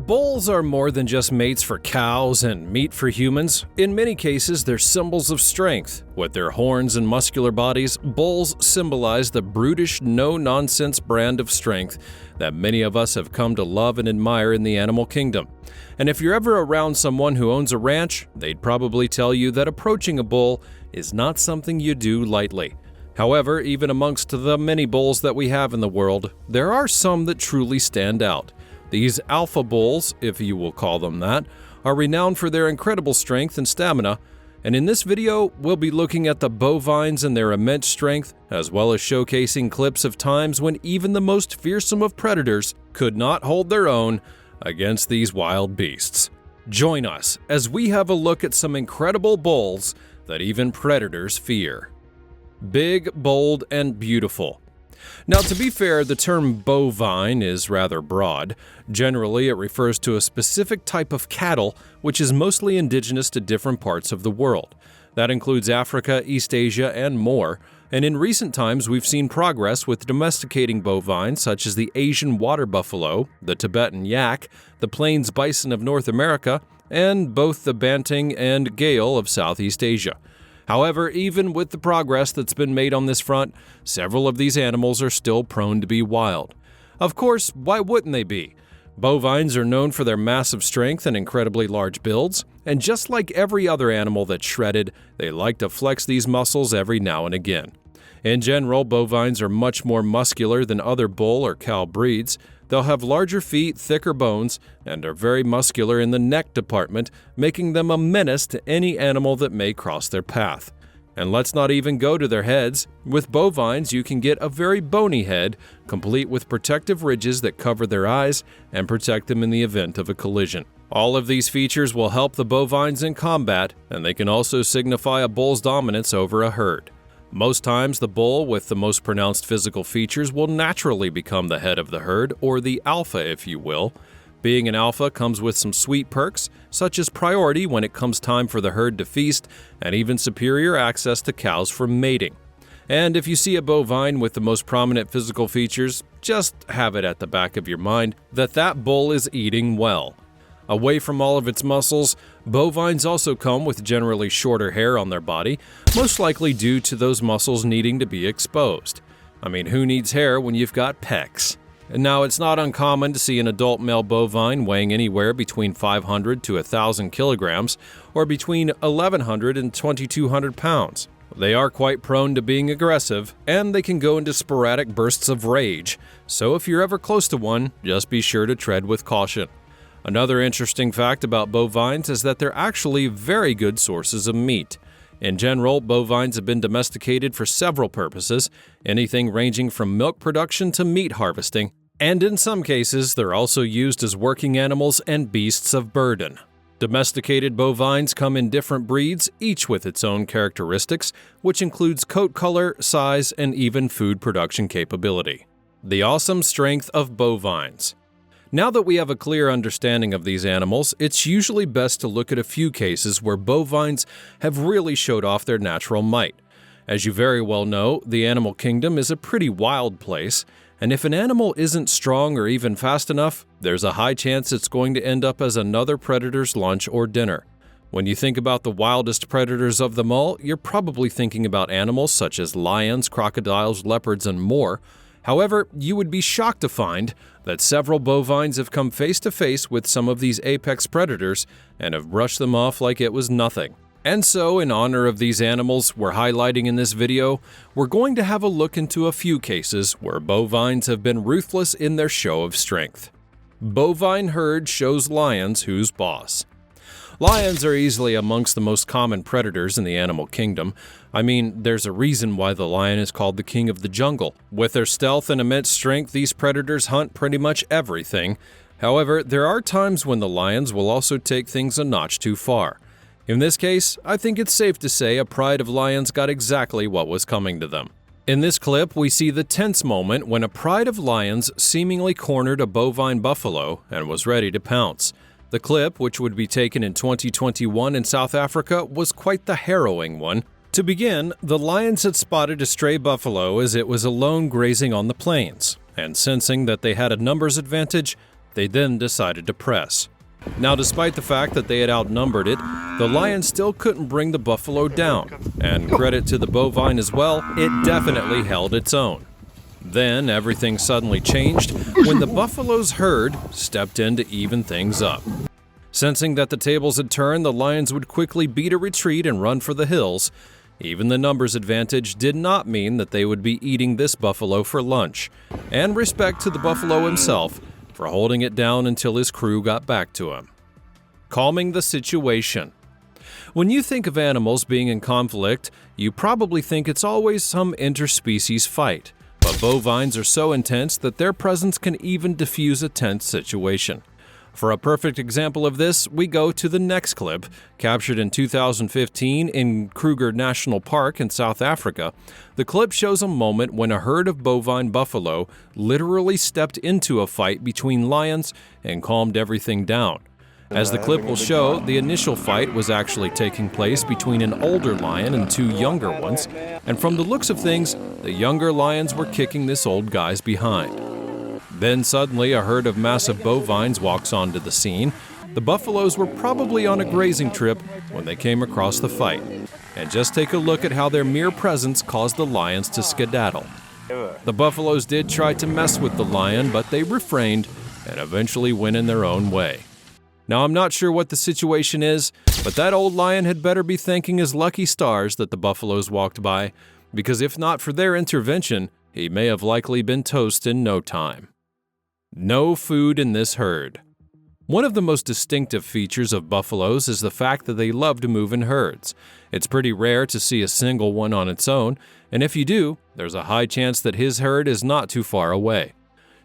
Bulls are more than just mates for cows and meat for humans. In many cases, they're symbols of strength. With their horns and muscular bodies, bulls symbolize the brutish, no-nonsense brand of strength that many of us have come to love and admire in the animal kingdom. And if you're ever around someone who owns a ranch, they'd probably tell you that approaching a bull is not something you do lightly. However, even amongst the many bulls that we have in the world, there are some that truly stand out. These alpha bulls, if you will call them that, are renowned for their incredible strength and stamina, and in this video, we'll be looking at the bovines and their immense strength, as well as showcasing clips of times when even the most fearsome of predators could not hold their own against these wild beasts. Join us as we have a look at some incredible bulls that even predators fear. Big, bold, and beautiful. Now, to be fair, the term bovine is rather broad. Generally, it refers to a specific type of cattle, which is mostly indigenous to different parts of the world. That includes Africa, East Asia, and more. And in recent times, we've seen progress with domesticating bovines such as the Asian water buffalo, the Tibetan yak, the plains bison of North America, and both the banting and gale of Southeast Asia. However, even with the progress that's been made on this front, several of these animals are still prone to be wild. Of course, why wouldn't they be? Bovines are known for their massive strength and incredibly large builds, and just like every other animal that's shredded, they like to flex these muscles every now and again. In general, bovines are much more muscular than other bull or cow breeds. They'll have larger feet, thicker bones, and are very muscular in the neck department, making them a menace to any animal that may cross their path. And let's not even go to their heads. With bovines, you can get a very bony head, complete with protective ridges that cover their eyes and protect them in the event of a collision. All of these features will help the bovines in combat, and they can also signify a bull's dominance over a herd. Most times, the bull with the most pronounced physical features will naturally become the head of the herd, or the alpha, if you will. Being an alpha comes with some sweet perks, such as priority when it comes time for the herd to feast, and even superior access to cows for mating. And if you see a bovine with the most prominent physical features, just have it at the back of your mind that that bull is eating well. Away from all of its muscles, bovines also come with generally shorter hair on their body, most likely due to those muscles needing to be exposed. I mean, who needs hair when you've got pecs? And now, it's not uncommon to see an adult male bovine weighing anywhere between 500 to 1,000 kilograms, or between 1,100 and 2,200 pounds. They are quite prone to being aggressive, and they can go into sporadic bursts of rage, so if you're ever close to one, just be sure to tread with caution. Another interesting fact about bovines is that they're actually very good sources of meat. In general, bovines have been domesticated for several purposes, anything ranging from milk production to meat harvesting, and in some cases, they're also used as working animals and beasts of burden. Domesticated bovines come in different breeds, each with its own characteristics, which includes coat color, size, and even food production capability. The awesome strength of bovines. Now that we have a clear understanding of these animals, it's usually best to look at a few cases where bovines have really showed off their natural might. As you very well know, the animal kingdom is a pretty wild place, and if an animal isn't strong or even fast enough, there's a high chance it's going to end up as another predator's lunch or dinner. When you think about the wildest predators of them all, you're probably thinking about animals such as lions, crocodiles, leopards, and more. However, you would be shocked to find that several bovines have come face to face with some of these apex predators and have brushed them off like it was nothing. And so, in honor of these animals we're highlighting in this video, we're going to have a look into a few cases where bovines have been ruthless in their show of strength. Bovine herd shows lions who's boss. Lions are easily amongst the most common predators in the animal kingdom. I mean, there's a reason why the lion is called the king of the jungle. With their stealth and immense strength, these predators hunt pretty much everything. However, there are times when the lions will also take things a notch too far. In this case, I think it's safe to say a pride of lions got exactly what was coming to them. In this clip, we see the tense moment when a pride of lions seemingly cornered a bovine buffalo and was ready to pounce. The clip, which would be taken in 2021 in South Africa, was quite the harrowing one. To begin, the lions had spotted a stray buffalo as it was alone grazing on the plains, and sensing that they had a numbers advantage, They then decided to press. Now, despite the fact that they had outnumbered it, the lion still couldn't bring the buffalo down, and credit to the bovine as well, it definitely held its own. Then everything suddenly changed when the buffalo's herd stepped in to even things up. Sensing that the tables had turned, the lions would quickly beat a retreat and run for the hills. Even the numbers advantage did not mean that they would be eating this buffalo for lunch, and respect to the buffalo himself for holding it down until his crew got back to him. Calming the situation. When you think of animals being in conflict, you probably think it's always some interspecies fight, but bovines are so intense that their presence can even diffuse a tense situation. For a perfect example of this, we go to the next clip, captured in 2015 in Kruger National Park in South Africa. The clip shows a moment when a herd of bovine buffalo literally stepped into a fight between lions and calmed everything down. As the clip will show, the initial fight was actually taking place between an older lion and two younger ones, and from the looks of things, the younger lions were kicking this old guy's behind. Then suddenly a herd of massive bovines walks onto the scene. The buffaloes were probably on a grazing trip when they came across the fight. And just take a look at how their mere presence caused the lions to skedaddle. The buffaloes did try to mess with the lion, but they refrained and eventually went in their own way. Now, I'm not sure what the situation is, but that old lion had better be thanking his lucky stars that the buffaloes walked by, because if not for their intervention, he may have likely been toast in no time. No food in this herd. One of the most distinctive features of buffaloes is the fact that they love to move in herds. It's pretty rare to see a single one on its own, and if you do, there's a high chance that his herd is not too far away.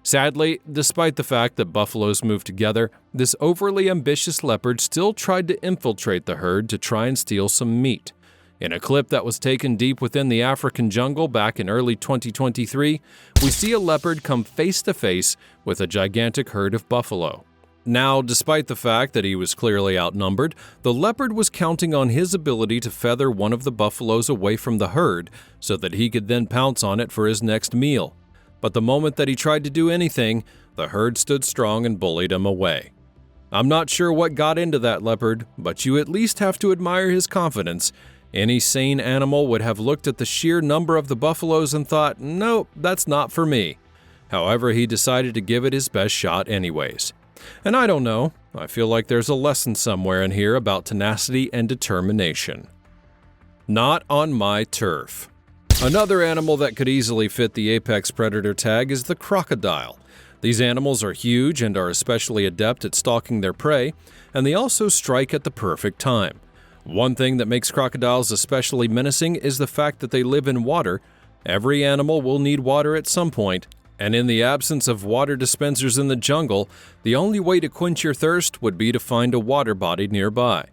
Sadly, despite the fact that buffaloes move together, this overly ambitious leopard still tried to infiltrate the herd to try and steal some meat. In a clip that was taken deep within the African jungle back in early 2023, we see a leopard come face to face with a gigantic herd of buffalo. Now, despite the fact that he was clearly outnumbered, the leopard was counting on his ability to feather one of the buffaloes away from the herd so that he could then pounce on it for his next meal. But the moment that he tried to do anything, the herd stood strong and bullied him away. I'm not sure what got into that leopard, but you at least have to admire his confidence. Any sane animal would have looked at the sheer number of the buffaloes and thought, nope, that's not for me. However, he decided to give it his best shot anyways. And I don't know, I feel like there's a lesson somewhere in here about tenacity and determination. Not on my turf. Another animal that could easily fit the apex predator tag is the crocodile. These animals are huge and are especially adept at stalking their prey, and they also strike at the perfect time. One thing that makes crocodiles especially menacing is the fact that they live in water. Every animal will need water at some point, and in the absence of water dispensers in the jungle, the only way to quench your thirst would be to find a water body nearby.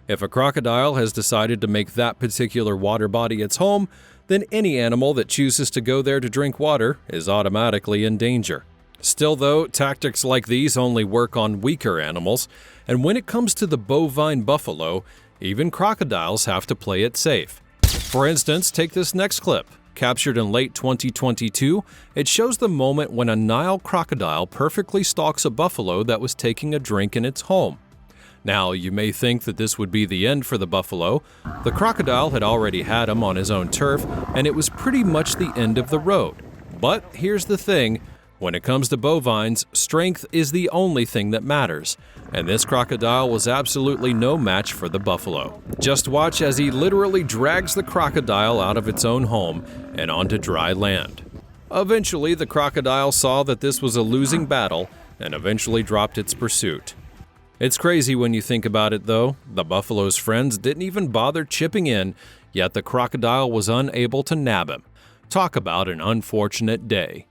If a crocodile has decided to make that particular water body its home, then any animal that chooses to go there to drink water is automatically in danger. Still though, tactics like these only work on weaker animals, and when it comes to the bovine buffalo, even crocodiles have to play it safe. For instance, take this next clip. Captured in late 2022, it shows the moment when a Nile crocodile perfectly stalks a buffalo that was taking a drink in its home. Now, you may think that this would be the end for the buffalo. The crocodile had already had him on his own turf, and it was pretty much the end of the road. But here's the thing. When it comes to bovines, strength is the only thing that matters, and this crocodile was absolutely no match for the buffalo. Just watch as he literally drags the crocodile out of its own home and onto dry land. Eventually, the crocodile saw that this was a losing battle and eventually dropped its pursuit. It's crazy when you think about it though. The buffalo's friends didn't even bother chipping in, yet the crocodile was unable to nab him. Talk about an unfortunate day.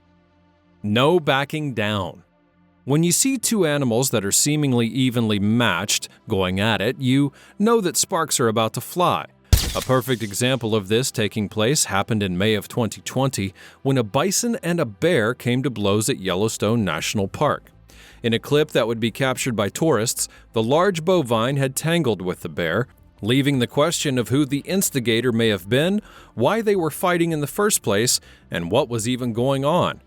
No backing down. When you see two animals that are seemingly evenly matched going at it, you know that sparks are about to fly. A perfect example of this taking place happened in May of 2020 when a bison and a bear came to blows at Yellowstone National Park. In a clip that would be captured by tourists, the large bovine had tangled with the bear, leaving the question of who the instigator may have been, why they were fighting in the first place, and what was even going on.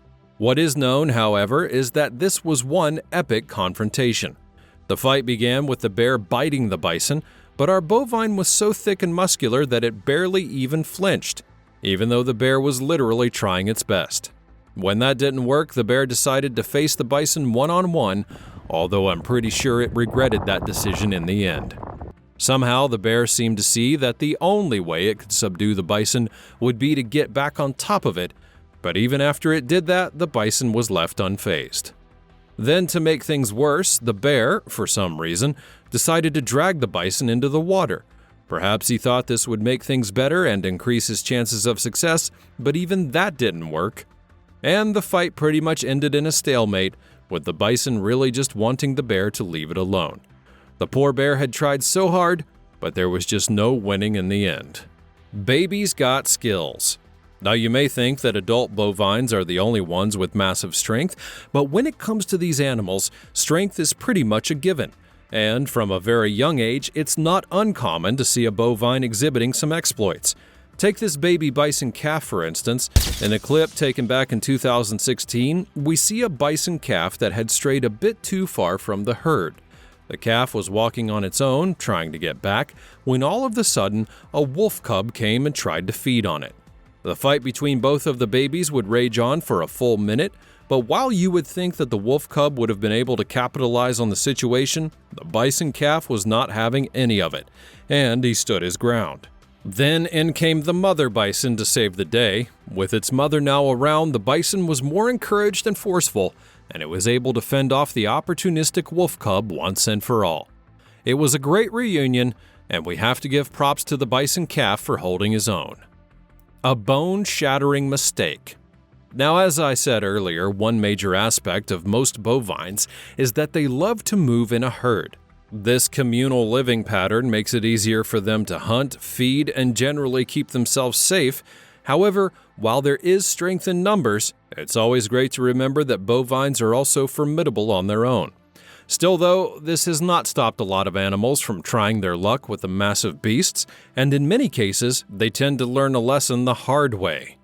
What is known, however, is that this was one epic confrontation. The fight began with the bear biting the bison, but our bovine was so thick and muscular that it barely even flinched, even though the bear was literally trying its best. When that didn't work, the bear decided to face the bison one-on-one, although I'm pretty sure it regretted that decision in the end. Somehow, the bear seemed to see that the only way it could subdue the bison would be to get back on top of it, but even after it did that, the bison was left unfazed. Then, to make things worse, the bear, for some reason, decided to drag the bison into the water. Perhaps he thought this would make things better and increase his chances of success, but even that didn't work. And the fight pretty much ended in a stalemate, with the bison really just wanting the bear to leave it alone. The poor bear had tried so hard, but there was just no winning in the end. Babies got skills. Now, you may think that adult bovines are the only ones with massive strength, but when it comes to these animals, strength is pretty much a given. And from a very young age, it's not uncommon to see a bovine exhibiting some exploits. Take this baby bison calf, for instance. In a clip taken back in 2016, we see a bison calf that had strayed a bit too far from the herd. The calf was walking on its own, trying to get back, when all of a sudden, a wolf cub came and tried to feed on it. The fight between both of the babies would rage on for a full minute, but while you would think that the wolf cub would have been able to capitalize on the situation, the bison calf was not having any of it, and he stood his ground. Then in came the mother bison to save the day. With its mother now around, the bison was more encouraged and forceful, and it was able to fend off the opportunistic wolf cub once and for all. It was a great reunion, and we have to give props to the bison calf for holding his own. A bone-shattering mistake. Now, as I said earlier, one major aspect of most bovines is that they love to move in a herd. This communal living pattern makes it easier for them to hunt, feed, and generally keep themselves safe. However, while there is strength in numbers, it's always great to remember that bovines are also formidable on their own. Still though, this has not stopped a lot of animals from trying their luck with the massive beasts, and in many cases, they tend to learn a lesson the hard way.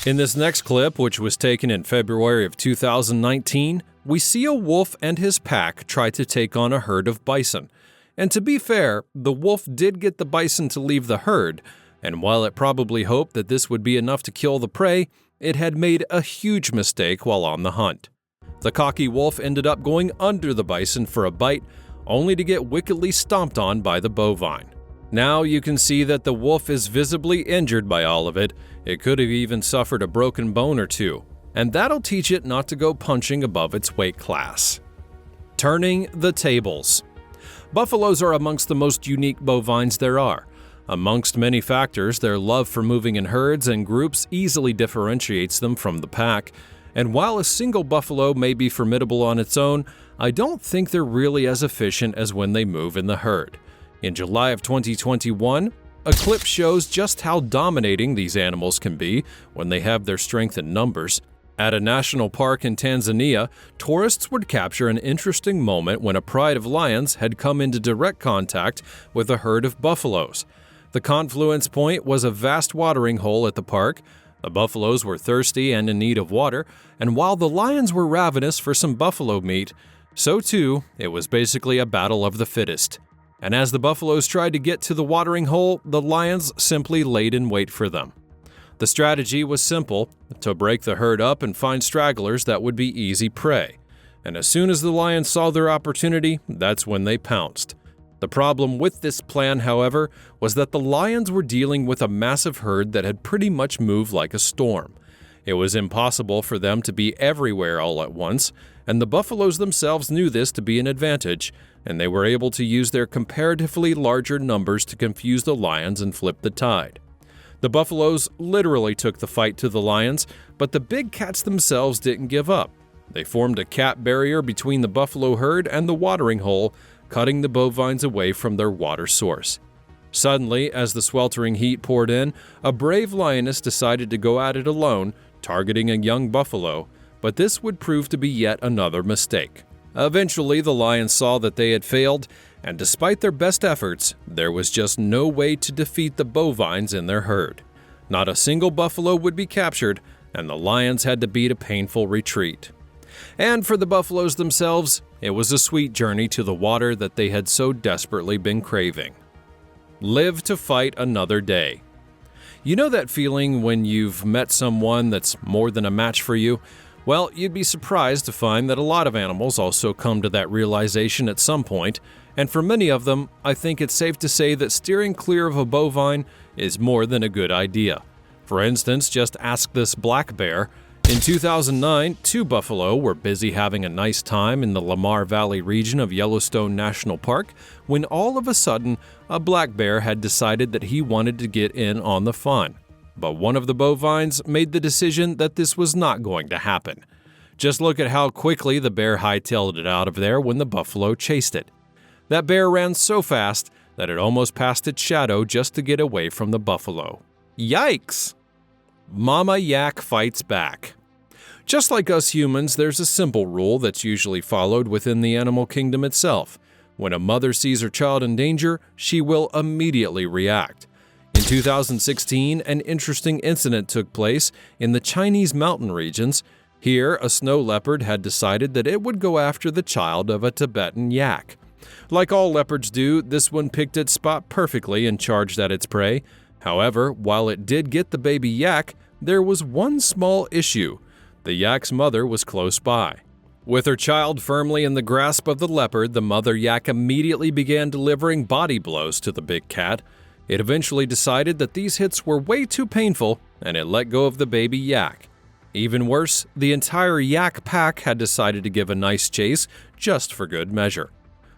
In this next clip, which was taken in February of 2019, we see a wolf and his pack try to take on a herd of bison. And to be fair, the wolf did get the bison to leave the herd, and while it probably hoped that this would be enough to kill the prey, it had made a huge mistake while on the hunt. The cocky wolf ended up going under the bison for a bite, only to get wickedly stomped on by the bovine. Now you can see that the wolf is visibly injured by all of it. It could have even suffered a broken bone or two, and that'll teach it not to go punching above its weight class. Turning the tables. Buffaloes are amongst the most unique bovines there are. Amongst many factors, their love for moving in herds and groups easily differentiates them from the pack. And while a single buffalo may be formidable on its own, I don't think they're really as efficient as when they move in the herd. In July of 2021, a clip shows just how dominating these animals can be when they have their strength in numbers. At a national park in Tanzania, tourists would capture an interesting moment when a pride of lions had come into direct contact with a herd of buffaloes. The confluence point was a vast watering hole at the park. The buffaloes were thirsty and in need of water, and while the lions were ravenous for some buffalo meat, so too, it was basically a battle of the fittest. And as the buffaloes tried to get to the watering hole, the lions simply laid in wait for them. The strategy was simple: to break the herd up and find stragglers that would be easy prey. And as soon as the lions saw their opportunity, that's when they pounced. The problem with this plan, however, was that the lions were dealing with a massive herd that had pretty much moved like a storm. It was impossible for them to be everywhere all at once, and the buffaloes themselves knew this to be an advantage, and they were able to use their comparatively larger numbers to confuse the lions and flip the tide. The buffaloes literally took the fight to the lions, but the big cats themselves didn't give up. They formed a cat barrier between the buffalo herd and the watering hole, cutting the bovines away from their water source. Suddenly, as the sweltering heat poured in, a brave lioness decided to go at it alone, targeting a young buffalo, but this would prove to be yet another mistake. Eventually, the lions saw that they had failed, and despite their best efforts, there was just no way to defeat the bovines in their herd. Not a single buffalo would be captured, and the lions had to beat a painful retreat. And for the buffaloes themselves, it was a sweet journey to the water that they had so desperately been craving. Live to fight another day. You know that feeling when you've met someone that's more than a match for you? Well, you'd be surprised to find that a lot of animals also come to that realization at some point, and for many of them, I think it's safe to say that steering clear of a bovine is more than a good idea. For instance, just ask this black bear. In 2009, two buffalo were busy having a nice time in the Lamar Valley region of Yellowstone National Park when all of a sudden, a black bear had decided that he wanted to get in on the fun. But one of the bovines made the decision that this was not going to happen. Just look at how quickly the bear hightailed it out of there when the buffalo chased it. That bear ran so fast that it almost passed its shadow just to get away from the buffalo. Yikes! Mama Yak fights back. Just like us humans, there's a simple rule that's usually followed within the animal kingdom itself. When a mother sees her child in danger, she will immediately react. In 2016, an interesting incident took place in the Chinese mountain regions. Here, a snow leopard had decided that it would go after the child of a Tibetan yak. Like all leopards do, this one picked its spot perfectly and charged at its prey. However, while it did get the baby yak, there was one small issue. The yak's mother was close by. With her child firmly in the grasp of the leopard, the mother yak immediately began delivering body blows to the big cat. It eventually decided that these hits were way too painful, and it let go of the baby yak. Even worse, the entire yak pack had decided to give a nice chase just for good measure.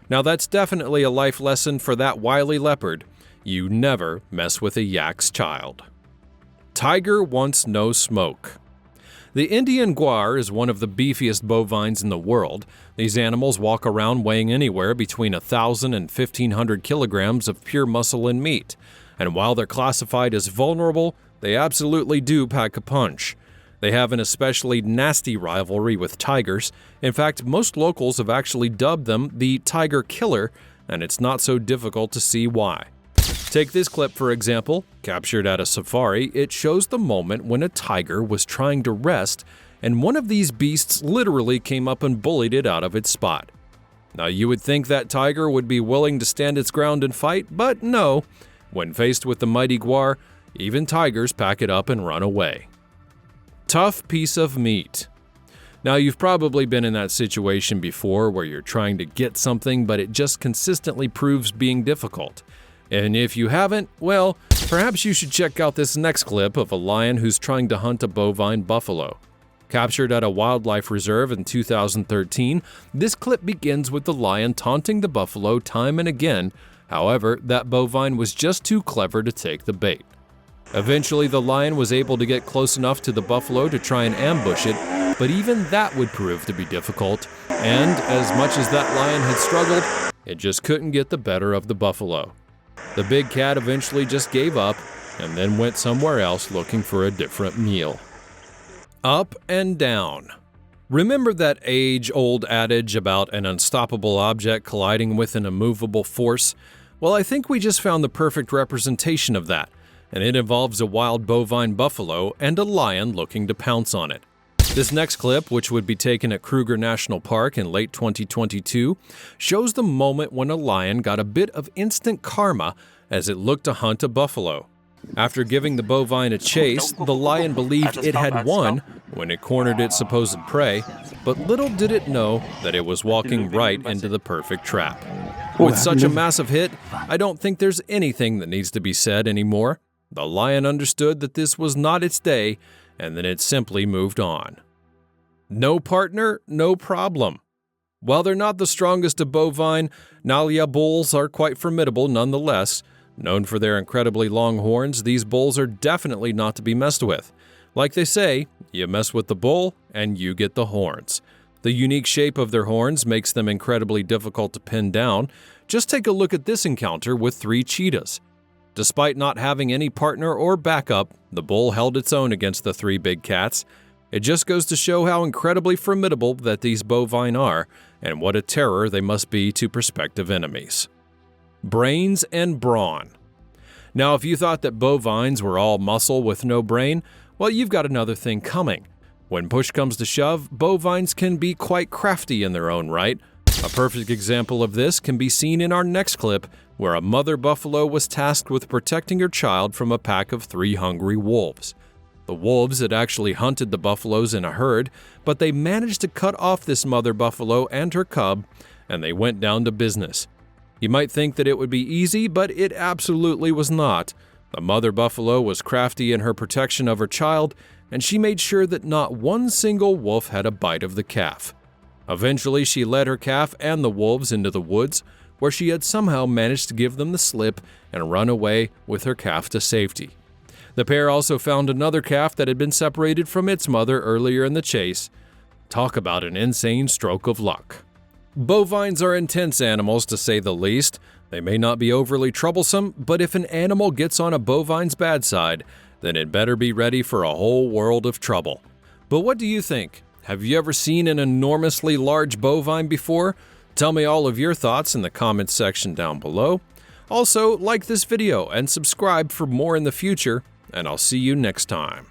Now that's definitely a life lesson for that wily leopard. You never mess with a yak's child. Tiger wants no smoke. The Indian guar is one of the beefiest bovines in the world. These animals walk around weighing anywhere between 1,000 and 1,500 kilograms of pure muscle and meat. And while they're classified as vulnerable, they absolutely do pack a punch. They have an especially nasty rivalry with tigers. In fact, most locals have actually dubbed them the tiger killer, and it's not so difficult to see why. Take this clip for example, captured at a safari. It shows the moment when a tiger was trying to rest, and one of these beasts literally came up and bullied it out of its spot. Now you would think that tiger would be willing to stand its ground and fight, but no. When faced with the mighty guar, even tigers pack it up and run away. Tough piece of meat. Now you've probably been in that situation before where you're trying to get something but it just consistently proves being difficult. And if you haven't, well, perhaps you should check out this next clip of a lion who's trying to hunt a bovine buffalo. Captured at a wildlife reserve in 2013, this clip begins with the lion taunting the buffalo time and again. However, that bovine was just too clever to take the bait. Eventually, the lion was able to get close enough to the buffalo to try and ambush it, but even that would prove to be difficult. And as much as that lion had struggled, it just couldn't get the better of the buffalo. The big cat eventually just gave up and then went somewhere else looking for a different meal. Up and down. Remember that age-old adage about an unstoppable object colliding with an immovable force? Well, I think we just found the perfect representation of that, and it involves a wild bovine buffalo and a lion looking to pounce on it. This next clip, which would be taken at Kruger National Park in late 2022, shows the moment when a lion got a bit of instant karma as it looked to hunt a buffalo. After giving the bovine a chase, the lion believed it had won when it cornered its supposed prey, but little did it know that it was walking right into the perfect trap. With such a massive hit, I don't think there's anything that needs to be said anymore. The lion understood that this was not its day, and then it simply moved on. No partner, no problem. While they're not the strongest of bovine, Nalia bulls are quite formidable nonetheless. Known for their incredibly long horns, these bulls are definitely not to be messed with. Like they say, you mess with the bull and you get the horns. The unique shape of their horns makes them incredibly difficult to pin down. Just take a look at this encounter with 3 cheetahs. Despite not having any partner or backup, the bull held its own against the 3 big cats. It just goes to show how incredibly formidable that these bovine are, and what a terror they must be to prospective enemies. Brains and brawn. Now, if you thought that bovines were all muscle with no brain, Well, you've got another thing coming. When push comes to shove, bovines can be quite crafty in their own right. A perfect example of this can be seen in our next clip, where a mother buffalo was tasked with protecting her child from a pack of 3 hungry wolves. The wolves had actually hunted the buffaloes in a herd, but they managed to cut off this mother buffalo and her cub, and they went down to business. You might think that it would be easy, but it absolutely was not. The mother buffalo was crafty in her protection of her child, and she made sure that not one single wolf had a bite of the calf. Eventually, she led her calf and the wolves into the woods, where she had somehow managed to give them the slip and run away with her calf to safety. The pair also found another calf that had been separated from its mother earlier in the chase. Talk about an insane stroke of luck. Bovines are intense animals, to say the least. They may not be overly troublesome, but if an animal gets on a bovine's bad side, then it better be ready for a whole world of trouble. But what do you think? Have you ever seen an enormously large bovine before? Tell me all of your thoughts in the comments section down below. Also, like this video and subscribe for more in the future, and I'll see you next time.